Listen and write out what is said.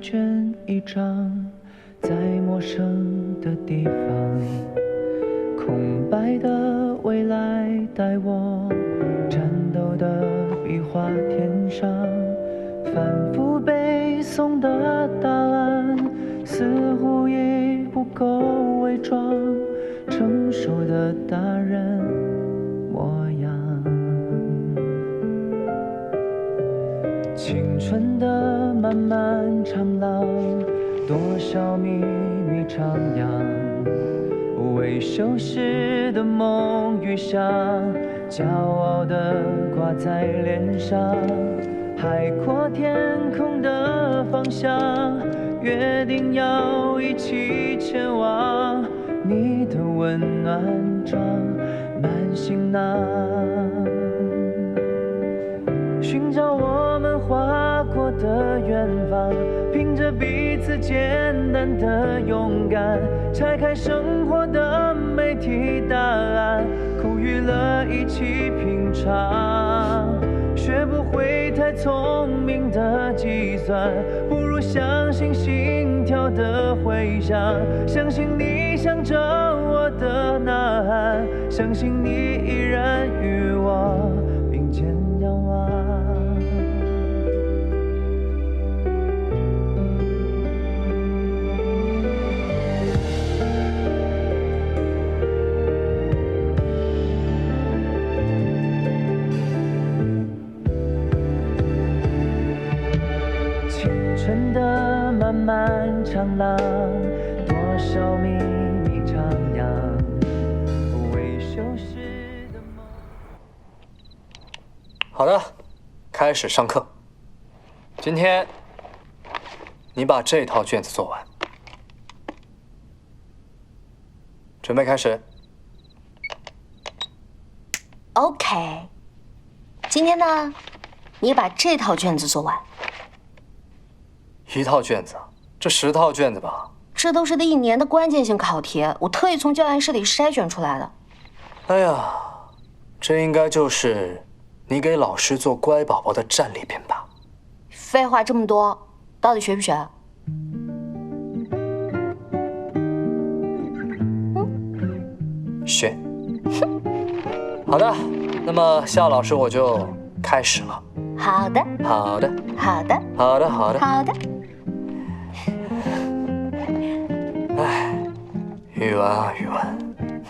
卷一张，在陌生的地方，空白的未来待我战斗的笔画填上，反复背诵的答案似乎已不够伪装，成熟的大人模样。青春的漫漫长廊，多少秘密徜徉，未修饰的梦与想，骄傲地挂在脸上。海阔天空的方向，约定要一起前往。你的温暖装满行囊，寻找我们划过的远方，凭着彼此简单的勇敢，拆开生活的每题答案，苦与乐一起品尝。学不会太聪明的计算，不如相信心跳的回响，相信你向着我的呐喊，相信你依然与我并肩仰望。春的漫漫长廊，多少秘密徜徉，未修饰的梦。好的，开始上课。今天你把这套卷子做完，准备开始。OK， 今天呢，你把这套卷子做完。一套卷子，这10套卷子吧？这都是这1年的关键性考题，我特意从教研室里筛选出来的。哎呀，这应该就是你给老师做乖宝宝的战利品吧？废话这么多，到底学不学？学。好的，那么夏老师我就开始了。好的，好的，好的，好的，好的，好的。哎，语文啊，语文。